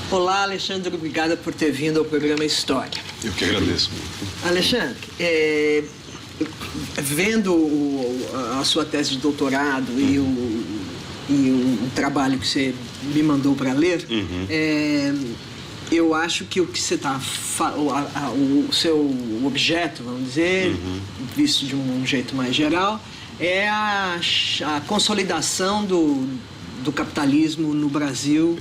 Olá, Alexandre, obrigada por ter vindo ao programa História. Eu que agradeço. Alexandre, vendo a sua tese de doutorado e um trabalho que você me mandou para ler, eu acho que o que você está... o seu objeto, vamos dizer, visto de um jeito mais geral, é a consolidação do capitalismo no Brasil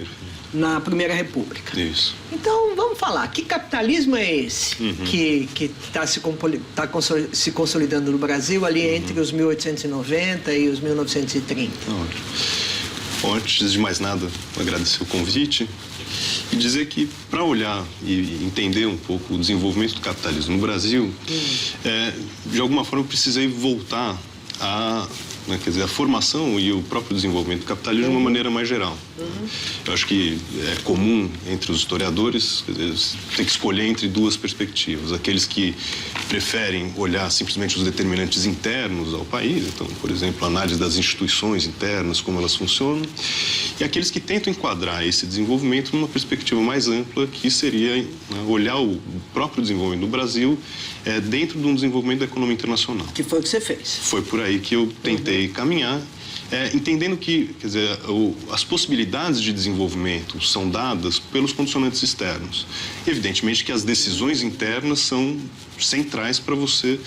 na Primeira República. Isso. Então, vamos falar. Que capitalismo é esse que está se consolidando no Brasil ali entre os 1890 e os 1930? Bom, antes de mais nada, agradecer o convite e dizer que, para olhar e entender um pouco o desenvolvimento do capitalismo no Brasil, de alguma forma eu precisei voltar a formação e o próprio desenvolvimento do capitalismo de uma maneira mais geral. Eu acho que é comum entre os historiadores ter que escolher entre duas perspectivas. Aqueles que preferem olhar simplesmente os determinantes internos ao país, então, por exemplo, a análise das instituições internas, como elas funcionam, e aqueles que tentam enquadrar esse desenvolvimento numa perspectiva mais ampla, que seria olhar o próprio desenvolvimento do Brasil dentro de um desenvolvimento da economia internacional. Que foi o que você fez. Foi por aí que eu tentei caminhar, entendendo que, quer dizer, as possibilidades de desenvolvimento são dadas pelos condicionantes externos. Evidentemente que as decisões internas são centrais para você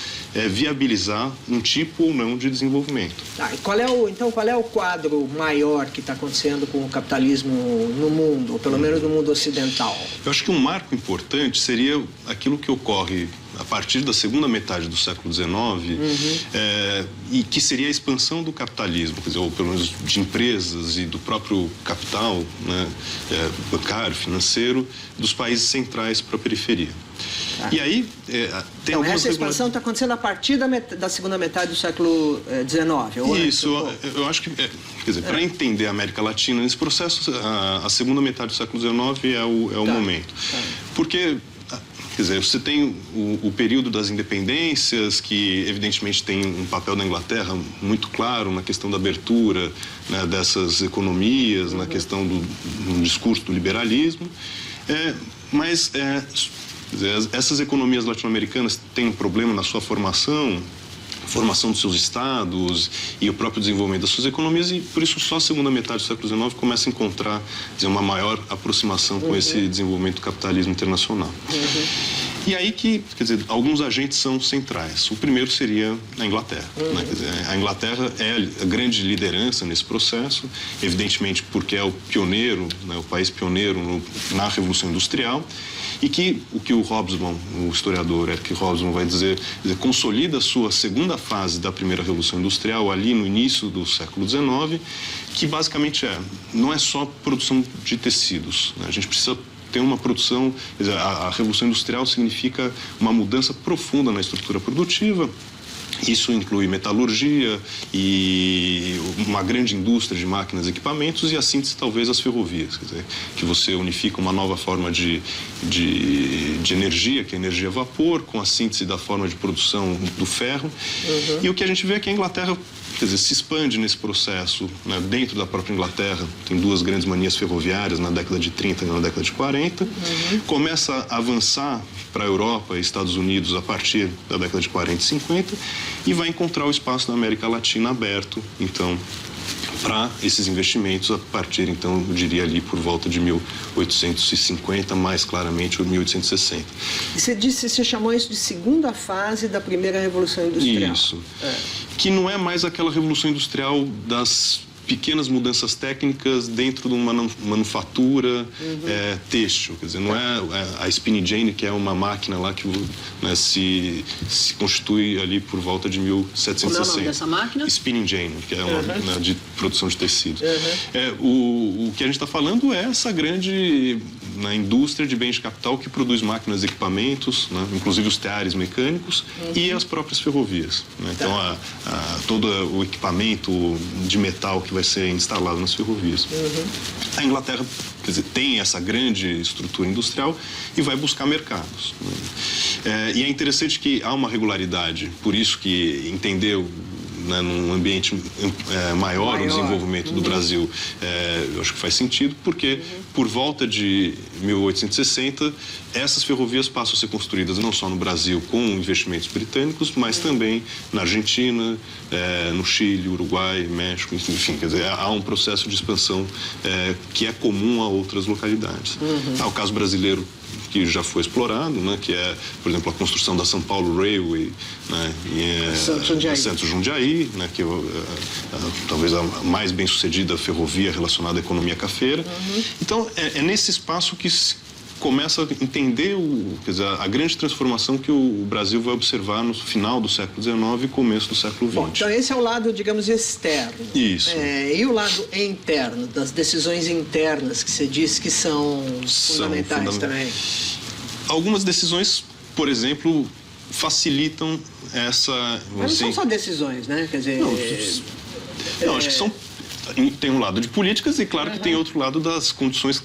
viabilizar um tipo ou não de desenvolvimento. E qual é o quadro maior que está acontecendo com o capitalismo no mundo, ou pelo menos no mundo ocidental? Eu acho que um marco importante seria aquilo que ocorre a partir da segunda metade do século XIX, e que seria a expansão do capitalismo, quer dizer, ou pelo menos de empresas e do próprio capital, bancário, financeiro, dos países centrais para a periferia. E aí, tem então, essa expansão está acontecendo a partir da segunda metade do século XIX? Isso, eu acho que, quer dizer, para entender a América Latina nesse processo, a segunda metade do século XIX é o momento. Porque, quer dizer, você tem o período das independências, que evidentemente tem um papel da Inglaterra muito claro na questão da abertura, né, dessas economias, na questão do discurso do liberalismo, mas quer dizer, essas economias latino-americanas têm um problema na sua formação dos seus estados e o próprio desenvolvimento das suas economias, e por isso só a segunda metade do século XIX começa a encontrar, dizer, uma maior aproximação com esse desenvolvimento do capitalismo internacional. E aí que, quer dizer, alguns agentes são centrais. O primeiro seria a Inglaterra. Né? Quer dizer, a Inglaterra é a grande liderança nesse processo, evidentemente porque é o pioneiro, né, o país pioneiro na Revolução Industrial, e que o que o Hobsbawm, o historiador Eric Hobsbawm, vai dizer, consolida a sua segunda fase da primeira Revolução Industrial ali no início do século XIX, que basicamente não é só produção de tecidos, né? A gente precisa ter uma produção, quer dizer, a Revolução Industrial significa uma mudança profunda na estrutura produtiva. Isso inclui metalurgia e uma grande indústria de máquinas e equipamentos, e a síntese, talvez, as ferrovias. Quer dizer, que você unifica uma nova forma de energia, que é a energia a vapor, com a síntese da forma de produção do ferro. E o que a gente vê é que a Inglaterra, quer dizer, se expande nesse processo, né, dentro da própria Inglaterra. Tem duas grandes manias ferroviárias na década de 30 e na década de 40. Começa a avançar para a Europa e Estados Unidos a partir da década de 40 e 50 e vai encontrar o espaço da América Latina aberto, então, para esses investimentos a partir, então, eu diria ali por volta de 1850, mais claramente 1860. E você chamou isso de segunda fase da primeira Revolução Industrial. Isso. Que não é mais aquela Revolução Industrial das pequenas mudanças técnicas dentro de uma manufatura têxtil. Quer dizer, não é a Spinning Jenny, que é uma máquina lá que, né, se constitui ali por volta de 1760. Como é o nome dessa máquina? Spinning Jenny, que é uma, né, de produção de tecidos. O que a gente está falando é essa grande, né, indústria de bens de capital que produz máquinas e equipamentos, né, inclusive os teares mecânicos e as próprias ferrovias. Né? Então, todo o equipamento de metal que vai ser instalado nas ferrovias. A Inglaterra, quer dizer, tem essa grande estrutura industrial e vai buscar mercados. Né? E é interessante que há uma regularidade, por isso que entendeu, né, num ambiente maior o desenvolvimento do Brasil, eu acho que faz sentido, porque por volta de 1860, essas ferrovias passam a ser construídas não só no Brasil com investimentos britânicos, mas também na Argentina, no Chile, Uruguai, México, enfim, quer dizer, há um processo de expansão que é comum a outras localidades. Há o caso brasileiro que já foi explorado, né, que é, por exemplo, a construção da São Paulo Railway, né, em Santos Jundiaí, né, que é talvez a mais bem-sucedida ferrovia relacionada à economia cafeira. Então, é nesse espaço que começa a entender quer dizer, a grande transformação que o Brasil vai observar no final do século XIX e começo do século XX. Bom, então esse é o lado, digamos, externo. Isso. E o lado interno, das decisões internas que você disse que são fundamentais também? Algumas decisões, por exemplo, facilitam essa... Mas não são só decisões, né? Quer dizer... Não, acho que são... Tem um lado de políticas e, claro, que tem outro lado das condições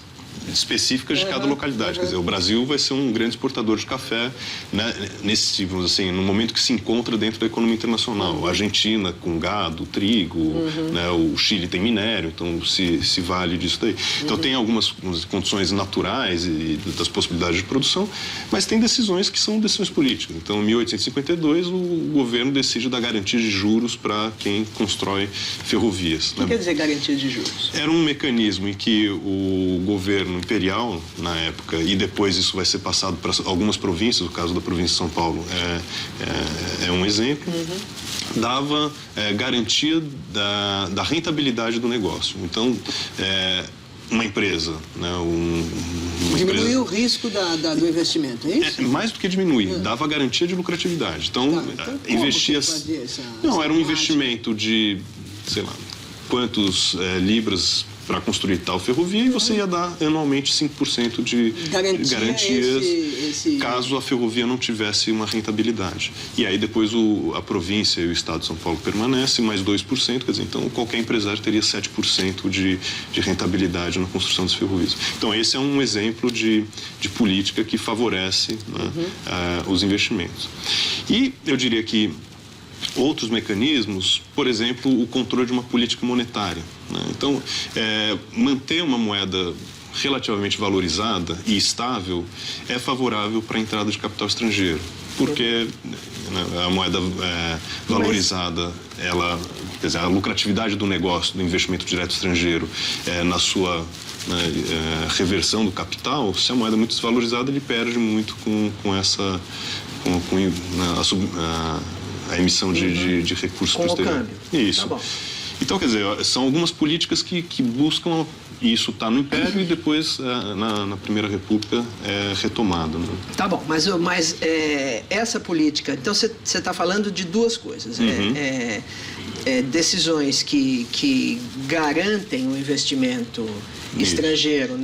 específicas de cada localidade. Quer dizer, o Brasil vai ser um grande exportador de café, né, nesse, assim, no momento que se encontra dentro da economia internacional. A Argentina com gado, trigo, né, o Chile tem minério, então se vale disso daí. Então tem algumas condições naturais e das possibilidades de produção, mas tem decisões que são decisões políticas. Então, em 1852, o governo decide dar garantia de juros para quem constrói ferrovias. O que quer dizer garantia de juros? Era um mecanismo em que o governo imperial, na época, e depois isso vai ser passado para algumas províncias, o caso da província de São Paulo é um exemplo, dava garantia da rentabilidade do negócio. Então, uma empresa, né, diminuir o risco do investimento, é isso? Mais do que diminuir, dava garantia de lucratividade. Então investia... Não, era um investimento de, sei lá, quantos libras para construir tal ferrovia, e você ia dar anualmente 5% de garantias caso a ferrovia não tivesse uma rentabilidade. E aí depois a província e o estado de São Paulo permanecem, mais 2%, quer dizer, então qualquer empresário teria 7% de rentabilidade na construção das ferrovias. Então esse é um exemplo de política que favorece, né, os investimentos. E eu diria que outros mecanismos, por exemplo, o controle de uma política monetária, né? Então, manter uma moeda relativamente valorizada e estável é favorável para a entrada de capital estrangeiro, porque a moeda valorizada, quer dizer, a lucratividade do negócio, do investimento direto estrangeiro, na sua reversão do capital, se a moeda é muito desvalorizada, ele perde muito com a emissão de recursos para o exterior. Câmbio. Isso. Tá bom. Então, quer dizer, são algumas políticas que buscam, e isso está no Império e depois, na Primeira República, é retomado. Né? Tá bom, mas essa política, então você está falando de duas coisas. Decisões que garantem o investimento estrangeiro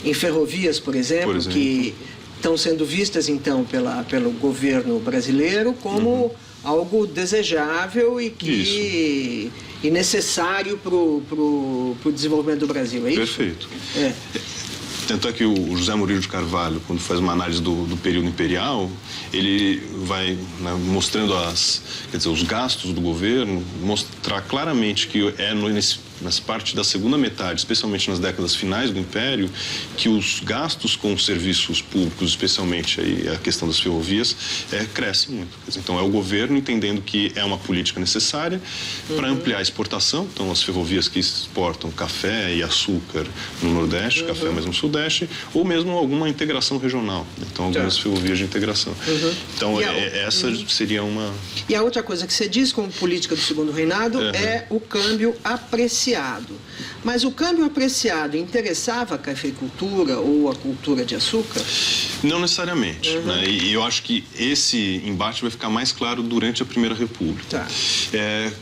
em ferrovias, por exemplo, que estão sendo vistas, então, pelo governo brasileiro como algo desejável e necessário para o desenvolvimento do Brasil, é isso? Perfeito. Tanto é que o José Murilo de Carvalho, quando faz uma análise do período imperial, ele vai, né, mostrando os gastos do governo, mostrar claramente que nessa parte da segunda metade, especialmente nas décadas finais do Império, que os gastos com serviços públicos, especialmente aí a questão das ferrovias, cresce muito. Então, é o governo entendendo que é uma política necessária para ampliar a exportação. Então, as ferrovias que exportam café e açúcar no Nordeste, café mais no Sudeste, ou mesmo alguma integração regional. Então, algumas ferrovias de integração. Então, essa seria uma... E a outra coisa que você diz como política do Segundo Reinado é o câmbio apreciado. Mas o câmbio apreciado interessava a cafeicultura ou a cultura de açúcar? Não necessariamente. Né? E eu acho que esse embate vai ficar mais claro durante a Primeira República.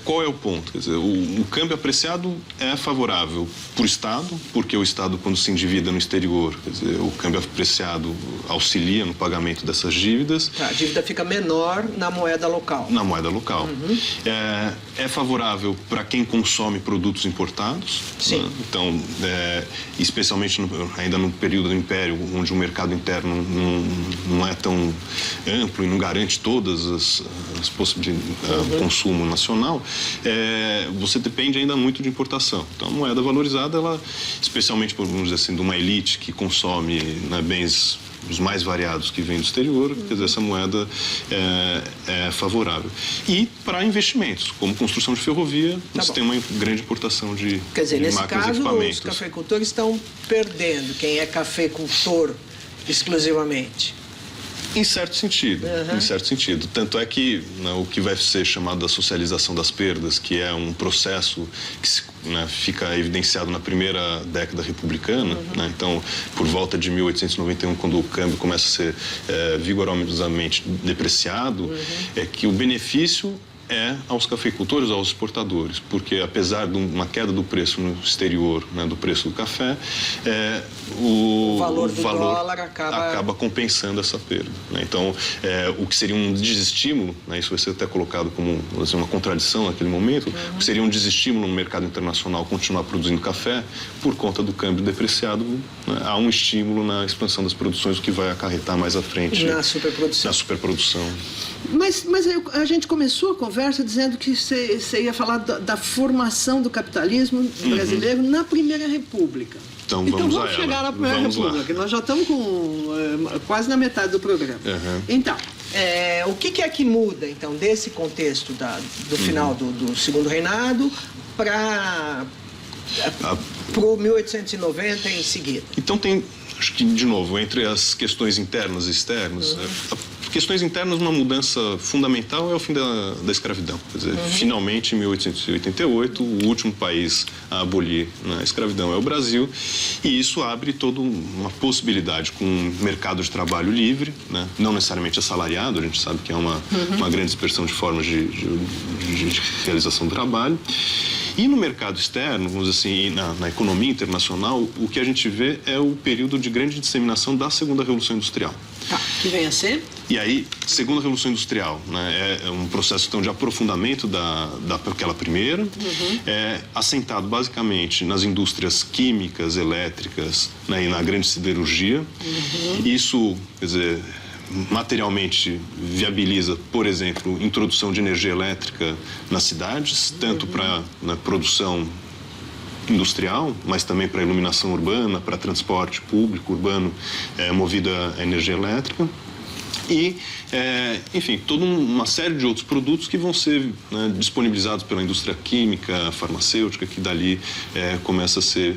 Qual é o ponto? Quer dizer, o câmbio apreciado é favorável para o Estado, porque o Estado, quando se endivida no exterior, quer dizer, o câmbio apreciado auxilia no pagamento dessas dívidas. A dívida fica menor na moeda local. Na moeda local. É favorável para quem consome produtos importados importados. Sim. Né? Então, especialmente ainda no período do Império, onde o mercado interno não é tão amplo e não garante todas as possibilidades de consumo nacional, você depende ainda muito de importação. Então, a moeda valorizada, ela, especialmente, vamos dizer assim, de uma elite que consome, né, bens os mais variados que vêm do exterior, quer dizer, essa moeda é favorável. E para investimentos, como construção de ferrovia, você tem uma grande importação de Quer dizer, nesse máquinas e caso, equipamentos. os cafeicultores estão perdendo, quem é cafeicultor exclusivamente. Em certo sentido, em certo sentido. Tanto é que, né, o que vai ser chamado da socialização das perdas, que é um processo que fica evidenciado na primeira década republicana, né? Então, por volta de 1891, quando o câmbio começa a ser vigorosamente depreciado, é que o benefício é aos cafeicultores, aos exportadores, porque apesar de uma queda do preço no exterior, né, do preço do café, o valor do dólar acaba compensando essa perda. Né? Então, o que seria um desestímulo, né, isso vai ser até colocado como assim, uma contradição naquele momento, o que seria um desestímulo no mercado internacional continuar produzindo café, por conta do câmbio depreciado, né, há um estímulo na expansão das produções, o que vai acarretar mais à frente na superprodução. Mas a gente começou a conversa dizendo que você ia falar da formação do capitalismo brasileiro na Primeira República. Então vamos chegar na Primeira República, que nós já estamos quase na metade do programa. Então, o que é que muda, então, desse contexto do final do Segundo Reinado para o 1890 em seguida? Então tem, acho que, de novo, entre as questões internas e externas, questões internas, uma mudança fundamental é o fim da escravidão. Quer dizer, finalmente, em 1888, o último país a abolir, né, a escravidão é o Brasil, e isso abre toda uma possibilidade com um mercado de trabalho livre, né, não necessariamente assalariado, a gente sabe que é uma grande dispersão de formas de realização do trabalho. E no mercado externo, vamos dizer assim, na economia internacional, o que a gente vê é o período de grande disseminação da Segunda Revolução Industrial. Que vem a ser? E aí, Segunda Revolução Industrial, né, é um processo então, de aprofundamento daquela primeira, assentado basicamente nas indústrias químicas, elétricas, né, e na grande siderurgia. Isso, quer dizer, materialmente viabiliza, por exemplo, introdução de energia elétrica nas cidades, tanto para a produção industrial, mas também para iluminação urbana, para transporte público urbano movido a energia elétrica. E, enfim, toda uma série de outros produtos que vão ser, né, disponibilizados pela indústria química, farmacêutica, que dali começa a ser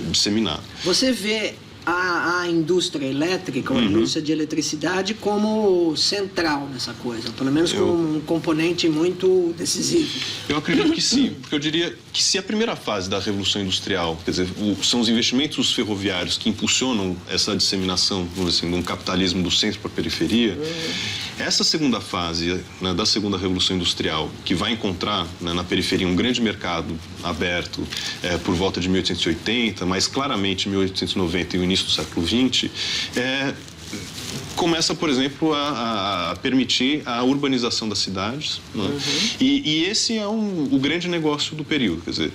disseminado. Você vê a indústria elétrica, ou a indústria de eletricidade, como central nessa coisa, pelo menos como um componente muito decisivo. Eu acredito que sim, porque eu diria que se a primeira fase da Revolução Industrial, quer dizer, são os investimentos ferroviários que impulsionam essa disseminação, vamos dizer assim, de um capitalismo do centro para a periferia, essa segunda fase, né, da segunda Revolução Industrial, que vai encontrar, né, na periferia um grande mercado aberto por volta de 1880, mas claramente 1890 e o início do século XX, começa, por exemplo, a permitir a urbanização das cidades, né? E esse é o grande negócio do período. Quer dizer,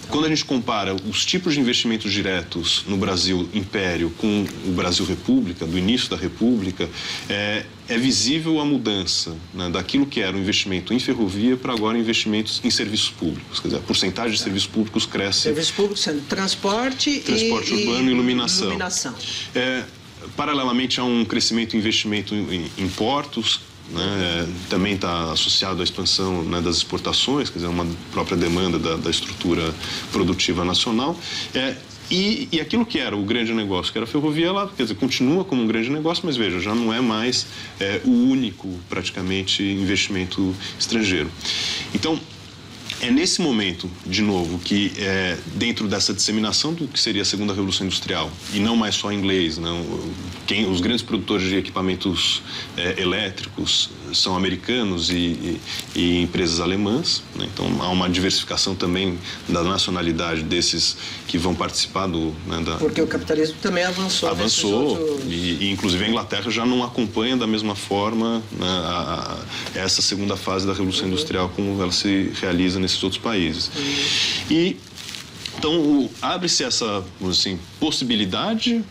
quando a gente compara os tipos de investimentos diretos no Brasil Império com o Brasil República, do início da República, é visível a mudança, né, daquilo que era o investimento em ferrovia para agora investimentos em serviços públicos. Quer dizer, a porcentagem de serviços públicos cresce. Serviços públicos sendo transporte urbano e iluminação. Paralelamente a um crescimento em investimento em portos, né, também está associado à expansão, né, das exportações, quer dizer, uma própria demanda da estrutura produtiva nacional. E aquilo que era o grande negócio, que era a ferrovia, ela, quer dizer, continua como um grande negócio, mas veja, já não é mais o único, praticamente, investimento estrangeiro. Então, é nesse momento, de novo, que dentro dessa disseminação do que seria a Segunda Revolução Industrial, e não mais só em inglês, não, os grandes produtores de equipamentos elétricos são americanos e empresas alemãs, né? Então há uma diversificação também da nacionalidade desses que vão participar porque o capitalismo também avançou. E inclusive a Inglaterra já não acompanha da mesma forma, né, essa segunda fase da Revolução Industrial como ela se realiza nesses outros países. Então abre-se essa, assim, possibilidade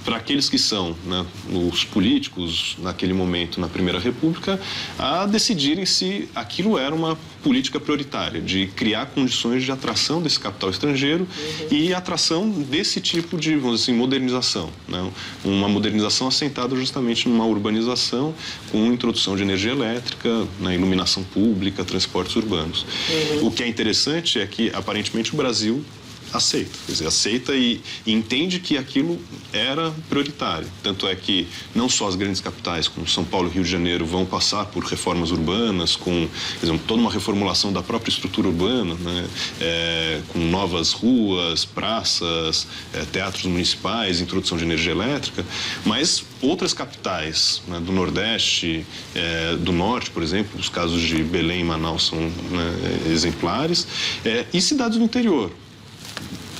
para aqueles que são, né, os políticos naquele momento, na Primeira República, a decidirem se aquilo era uma política prioritária, de criar condições de atração desse capital estrangeiro e atração desse tipo de, vamos dizer assim, modernização, né? Uma modernização assentada justamente numa urbanização com introdução de energia elétrica, né, iluminação pública, transportes urbanos. O que é interessante é que, aparentemente, o Brasil aceita, quer dizer, aceita e entende que aquilo era prioritário. Tanto é que não só as grandes capitais, como São Paulo e Rio de Janeiro, vão passar por reformas urbanas, com, por exemplo, toda uma reformulação da própria estrutura urbana, né? Com novas ruas, praças, teatros municipais, introdução de energia elétrica, mas outras capitais, né, do Nordeste, do Norte, por exemplo, os casos de Belém e Manaus são, né, exemplares, e cidades do interior.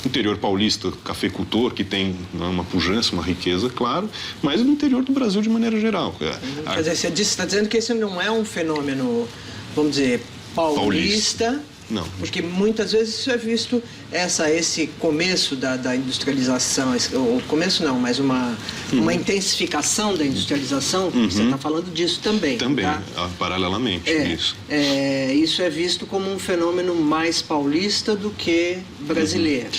Interior paulista, cafeicultor, que tem, né, uma pujança, uma riqueza, claro, mas no interior do Brasil de maneira geral. Quer dizer, você está dizendo que esse não é um fenômeno, vamos dizer, paulista. Não. Porque muitas vezes isso é visto, esse começo da industrialização, o começo não, mas uma intensificação da industrialização, você está falando disso também. Também, tá? Paralelamente, isso. Isso é visto como um fenômeno mais paulista do que brasileiro.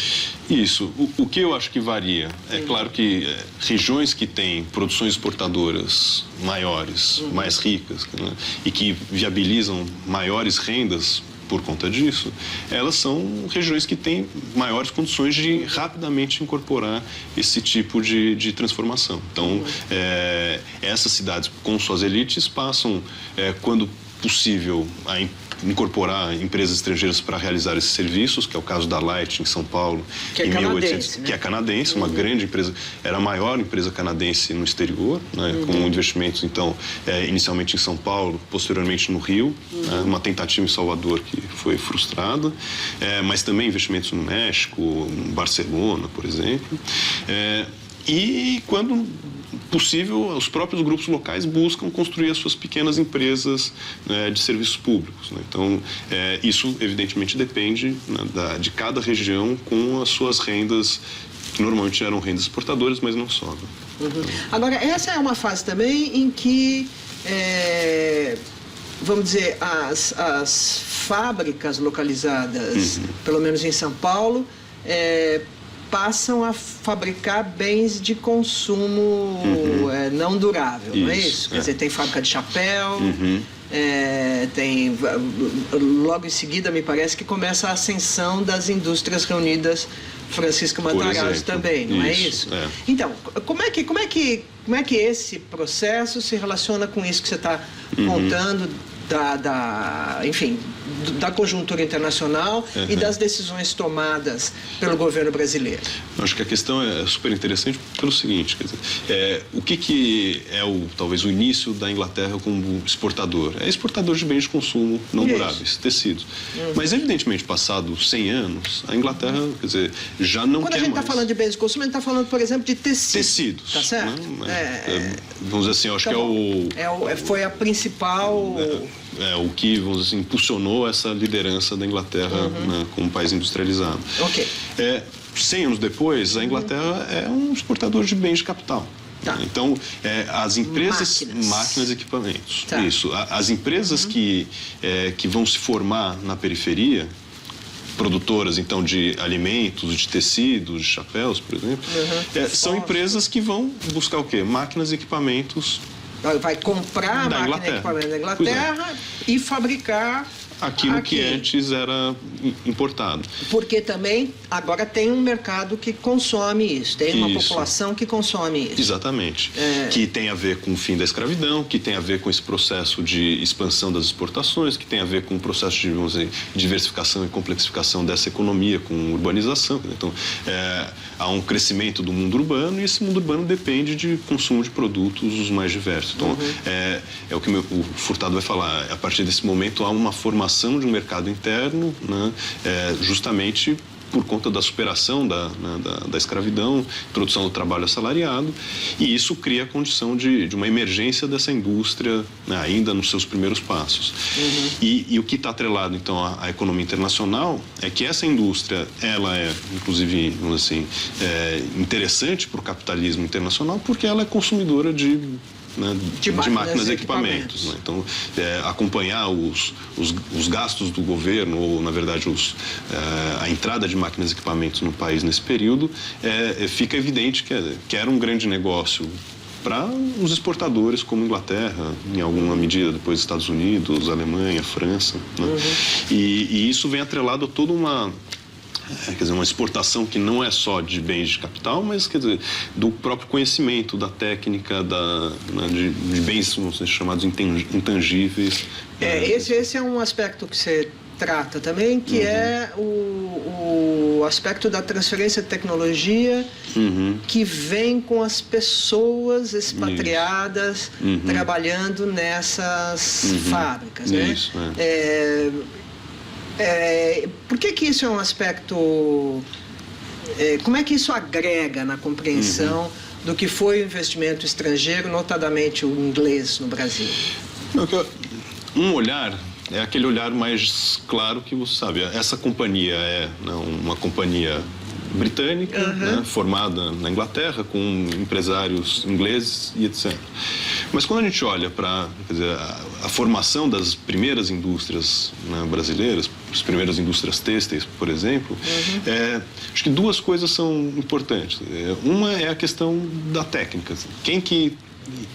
Isso. O que eu acho que varia, é claro que regiões que têm produções exportadoras maiores, mais ricas, né, e que viabilizam maiores rendas por conta disso, elas são regiões que têm maiores condições de rapidamente incorporar esse tipo de transformação. Então, essas cidades com suas elites passam, quando possível, a incorporar empresas estrangeiras para realizar esses serviços, que é o caso da Light em São Paulo, que é canadense, né? Que é canadense, uma grande empresa, era a maior empresa canadense no exterior, né, com investimentos, então, inicialmente em São Paulo, posteriormente no Rio, uma tentativa em Salvador que foi frustrada, mas também investimentos no México, em Barcelona, por exemplo. E quando possível, os próprios grupos locais buscam construir as suas pequenas empresas, né, de serviços públicos, né? Então, isso evidentemente depende, né, de cada região com as suas rendas, que normalmente eram rendas exportadoras, mas não só. Né? Agora, essa é uma fase também em que, vamos dizer, as fábricas localizadas, pelo menos em São Paulo, passam a fabricar bens de consumo não durável, não é isso? Quer dizer, tem fábrica de chapéu, logo em seguida, me parece que começa a ascensão das indústrias reunidas Francisco Matarazzo também, não é isso? Então, como é que esse processo se relaciona com isso que você está contando, enfim, da conjuntura internacional e das decisões tomadas pelo governo brasileiro? Acho que a questão é super interessante pelo seguinte, quer dizer, o que é talvez o início da Inglaterra como exportador? É exportador de bens de consumo não duráveis, tecidos. Mas, evidentemente, passados 100 anos, a Inglaterra, quer dizer, já não quer mais... Quando a gente está falando de bens de consumo, a gente está falando, por exemplo, de tecidos. Tá certo? Né? Vamos dizer assim, eu acho que foi a principal... o que, vamos dizer assim, impulsionou essa liderança da Inglaterra, né, como país industrializado. 100 anos depois, a Inglaterra é um exportador de bens de capital. Tá. Então, as empresas... Máquinas e equipamentos. Tá. Isso. As empresas que vão se formar na periferia, produtoras, então, de alimentos, de tecidos, de chapéus, por exemplo, são empresas que vão buscar o quê? Máquinas e equipamentos... Vai comprar a máquina e equipamento da Inglaterra e fabricar aquilo que antes era importado. Porque também agora tem um mercado que consome isso, tem uma população que consome isso. Exatamente. Que tem a ver com o fim da escravidão, que tem a ver com esse processo de expansão das exportações, que tem a ver com o processo de, vamos dizer, diversificação e complexificação dessa economia com urbanização. Então, há um crescimento do mundo urbano e esse mundo urbano depende de consumo de produtos os mais diversos. Então, é o que o Furtado vai falar. A partir desse momento, há uma formação de um mercado interno, né, justamente por conta da superação da escravidão, introdução do trabalho assalariado, e isso cria a condição de uma emergência dessa indústria, né, ainda nos seus primeiros passos. E o que está atrelado, então, à economia internacional é que essa indústria, ela é, inclusive, vamos dizer assim, interessante para o capitalismo internacional porque ela é consumidora de máquinas e equipamentos. Né? Então, acompanhar os gastos do governo, ou, na verdade, a entrada de máquinas e equipamentos no país nesse período, fica evidente que era um grande negócio para os exportadores, como Inglaterra, em alguma medida, depois Estados Unidos, Alemanha, França. Né? E isso vem atrelado a toda uma exportação que não é só de bens de capital, mas, quer dizer, do próprio conhecimento, da técnica, de bens, vamos dizer, chamados intangíveis. Esse é um aspecto que você trata também, que é o aspecto da transferência de tecnologia que vem com as pessoas expatriadas trabalhando nessas fábricas, né? Isso, por que isso é um aspecto... como é que isso agrega na compreensão do que foi o investimento estrangeiro, notadamente o inglês, no Brasil? Um olhar é aquele olhar mais claro que você sabe. Essa companhia é uma companhia britânica, né, formada na Inglaterra, com empresários ingleses e etc. Mas quando a gente olha para a formação das primeiras indústrias, né, brasileiras, as primeiras indústrias têxteis, por exemplo, acho que duas coisas são importantes. Uma é a questão da técnica. Quem que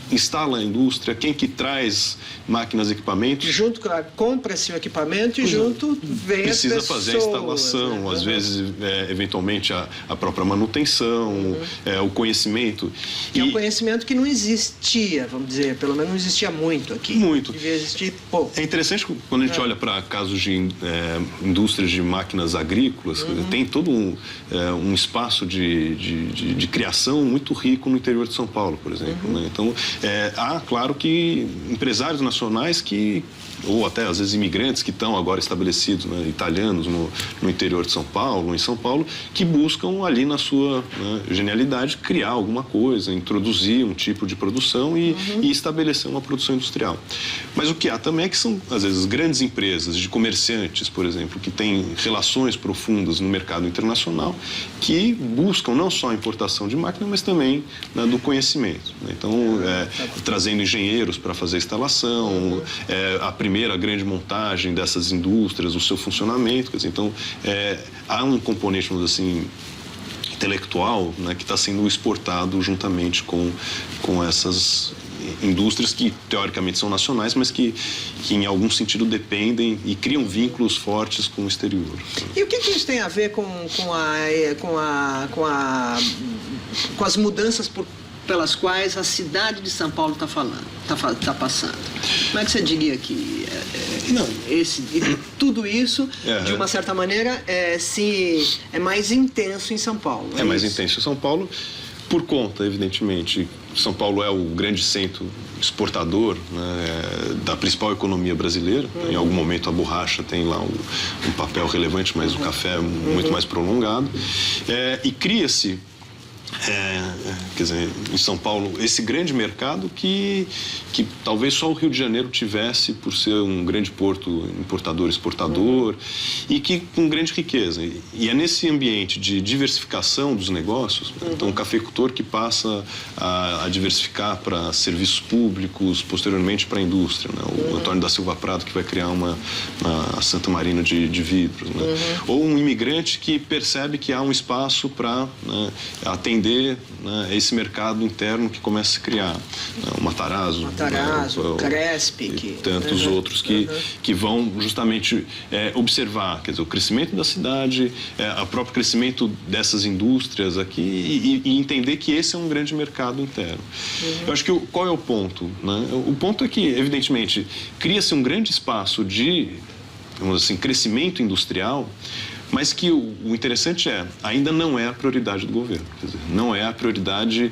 instala a indústria, quem que traz máquinas e equipamentos. Compra-se o equipamento e junto vem precisa as pessoas, fazer a instalação, né? Às vezes, eventualmente, a própria manutenção, o conhecimento. Que é um conhecimento que não existia, vamos dizer, pelo menos não existia muito aqui. Muito. Devia existir pouco. É interessante quando a gente olha para casos de indústrias de máquinas agrícolas, tem todo um espaço de criação muito rico no interior de São Paulo, por exemplo. Né? Então, há, claro, que empresários nacionais ou até, às vezes, imigrantes que estão agora estabelecidos, né, italianos no interior de São Paulo, ou em São Paulo, que buscam ali na sua genialidade criar alguma coisa, introduzir um tipo de produção e estabelecer uma produção industrial. Mas o que há também é que são, às vezes, grandes empresas de comerciantes, por exemplo, que têm relações profundas no mercado internacional, que buscam não só a importação de máquina, mas também, né, do conhecimento. Então, trazendo engenheiros para fazer a instalação, a primeira grande montagem dessas indústrias, o seu funcionamento. Quer dizer, então, há um componente, vamos dizer assim, intelectual, né, que está sendo exportado juntamente com essas indústrias que, teoricamente, são nacionais, mas que em algum sentido dependem e criam vínculos fortes com o exterior. E o que isso tem a ver com as mudanças pelas quais a cidade de São Paulo está passando? Como é que você diria que tudo isso, de uma certa maneira, é mais intenso em São Paulo? É mais intenso em São Paulo, por conta, evidentemente, São Paulo é o grande centro exportador, né, da principal economia brasileira. Em algum momento a borracha tem lá um papel relevante, mas o café é muito mais prolongado. E cria-se, quer dizer, em São Paulo, esse grande mercado que talvez só o Rio de Janeiro tivesse, por ser um grande porto importador-exportador, e que com grande riqueza. E é nesse ambiente de diversificação dos negócios, né? Então, o cafeicultor que passa a diversificar para serviços públicos, posteriormente para a indústria, né? O Antônio da Silva Prado, que vai criar a Santa Marina de vidros, né? Ou um imigrante que percebe que há um espaço para, né, atender entender, né, esse mercado interno que começa a se criar. O Matarazzo, o Cresp, e tantos outros que vão justamente observar, quer dizer, o crescimento da cidade, o próprio crescimento dessas indústrias aqui e entender que esse é um grande mercado interno. Eu acho que qual é o ponto, né? O ponto é que, evidentemente, cria-se um grande espaço de, vamos dizer assim, crescimento industrial, mas que o interessante ainda não é a prioridade do governo. Quer dizer, não é a prioridade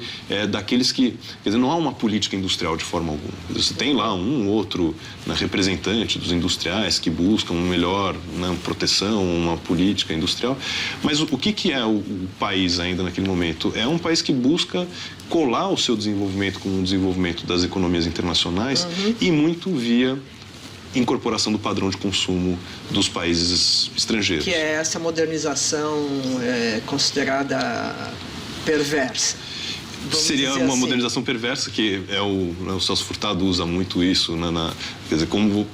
daqueles que... Quer dizer, não há uma política industrial de forma alguma. Quer dizer, você tem lá um outro, né, representante dos industriais que buscam uma melhor, né, proteção, uma política industrial. Mas o que é o país ainda naquele momento? É um país que busca colar o seu desenvolvimento com o desenvolvimento das economias internacionais e muito via incorporação do padrão de consumo dos países estrangeiros. Que é essa modernização considerada perversa. Seria uma assim, modernização perversa, que o Celso Furtado usa muito isso, né, quer dizer, como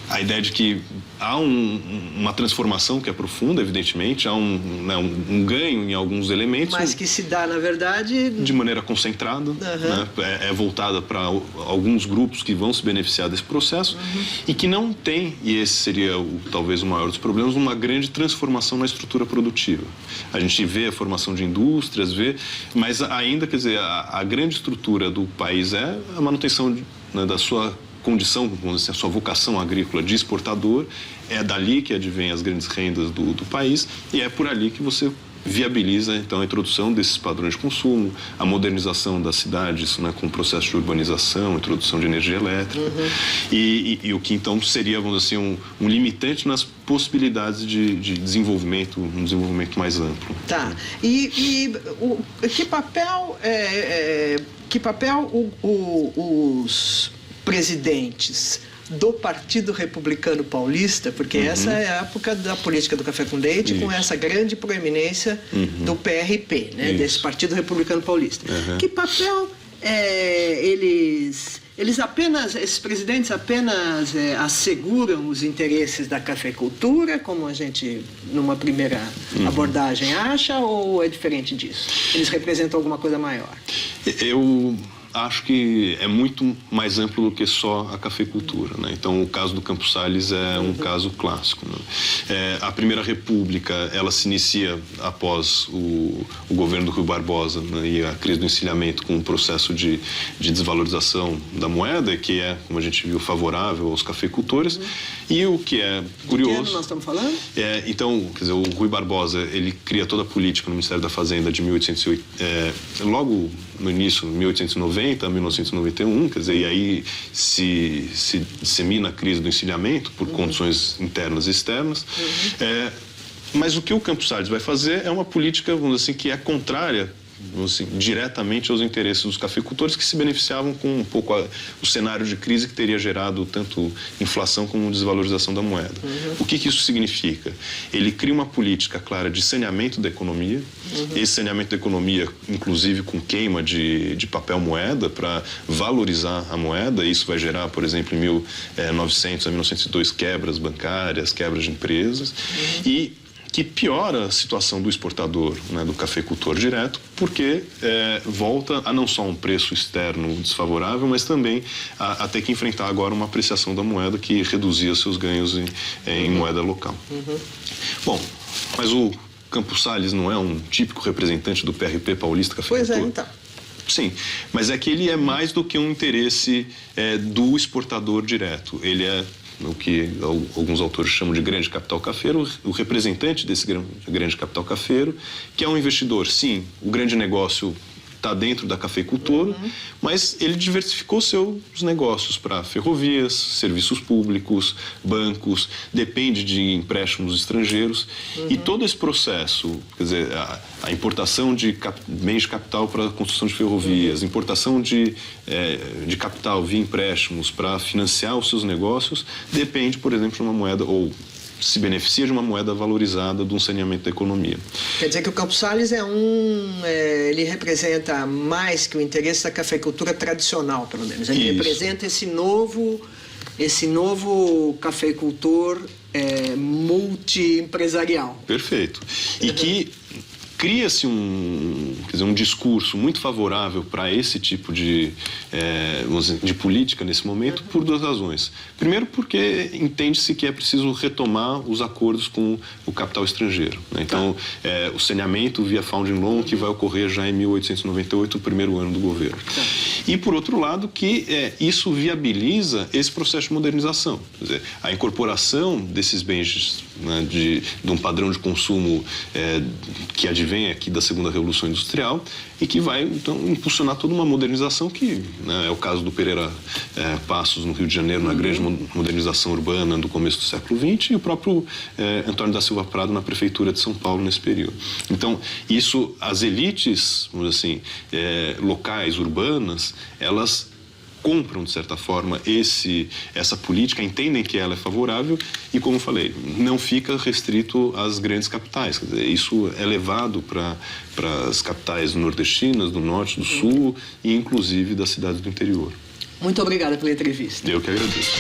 a ideia de que há uma transformação que é profunda, evidentemente, há um ganho em alguns elementos. Mas que se dá, na verdade... De maneira concentrada, né, é voltada para alguns grupos que vão se beneficiar desse processo e que não tem, e esse seria talvez o maior dos problemas, uma grande transformação na estrutura produtiva. A gente vê a formação de indústrias, mas ainda, quer dizer, a grande estrutura do país é a manutenção da sua condição, vamos dizer, a sua vocação agrícola de exportador, é dali que advém as grandes rendas do país e é por ali que você viabiliza, então, a introdução desses padrões de consumo, a modernização das cidades, né, com o processo de urbanização, introdução de energia elétrica e o que, então, seria, vamos dizer assim, um limitante nas possibilidades de desenvolvimento, um desenvolvimento mais amplo. Tá. Que papel os presidentes do Partido Republicano Paulista, porque essa é a época da política do café com leite, com essa grande proeminência do PRP, né, desse Partido Republicano Paulista. Que papel esses presidentes apenas asseguram os interesses da cafeicultura, como a gente, numa primeira abordagem, acha, ou é diferente disso? Eles representam alguma coisa maior? Eu acho que é muito mais amplo do que só a cafeicultura, né? Então, o caso do Campos Salles é um caso clássico, né? A Primeira República, ela se inicia após o governo do Rui Barbosa, né, e a crise do encilhamento, com um processo de desvalorização da moeda, que é, como a gente viu, favorável aos cafeicultores. E o que é curioso... De que ano nós estamos falando? Então, quer dizer, o Rui Barbosa, ele cria toda a política no Ministério da Fazenda de 1880, logo no início, 1890 a 1991, quer dizer, e aí se dissemina a crise do encilhamento por condições internas e externas. Mas o que o Campos Salles vai fazer é uma política, vamos dizer assim, que é contrária, assim, diretamente aos interesses dos cafeicultores, que se beneficiavam com um pouco o cenário de crise que teria gerado tanto inflação como desvalorização da moeda. O que isso significa? Ele cria uma política clara de saneamento da economia, esse saneamento da economia, inclusive com queima de papel moeda para valorizar a moeda. Isso vai gerar, por exemplo, em 1900 a 1902 quebras bancárias, quebras de empresas e que piora a situação do exportador, né, do cafeicultor direto, porque volta a não só um preço externo desfavorável, mas também a ter que enfrentar agora uma apreciação da moeda que reduzia seus ganhos em moeda local. Bom, mas o Campos Salles não é um típico representante do PRP paulista cafeicultor? Pois é, então. Sim, mas é que ele é mais do que um interesse do exportador direto. Ele é o que alguns autores chamam de grande capital cafeiro, o representante desse grande capital cafeiro, que é um investidor. Sim, o grande negócio está dentro da cafeicultura, mas ele diversificou seus negócios para ferrovias, serviços públicos, bancos, depende de empréstimos estrangeiros. E todo esse processo, quer dizer, a importação de meios de capital para a construção de ferrovias, importação de capital via empréstimos para financiar os seus negócios, depende, por exemplo, de uma moeda ou se beneficia de uma moeda valorizada de um saneamento da economia. Quer dizer que o Campos Salles ele representa mais que o interesse da cafeicultura tradicional, pelo menos. Ele representa esse novo cafeicultor multi-empresarial. Perfeito. E que cria-se um discurso muito favorável para esse tipo de política nesse momento por duas razões. Primeiro, porque entende-se que é preciso retomar os acordos com o capital estrangeiro, né? Então, o saneamento via Founding Loan, que vai ocorrer já em 1898, o primeiro ano do governo. E, por outro lado, que isso viabiliza esse processo de modernização. Quer dizer, a incorporação desses bens, né, de um padrão de consumo que advém aqui da segunda Revolução Industrial e que vai, então, impulsionar toda uma modernização que, né, é o caso do Pereira Passos, no Rio de Janeiro, na grande modernização urbana do começo do século XX, e o próprio Antônio da Silva Prado na Prefeitura de São Paulo nesse período. Então, isso, as elites, vamos dizer assim, locais, urbanas, elas compram, de certa forma, essa política, entendem que ela é favorável e, como eu falei, não fica restrito às grandes capitais. Quer dizer, isso é levado para as capitais nordestinas, do norte, do sul e, inclusive, das cidades do interior. Muito obrigada pela entrevista. Eu que agradeço.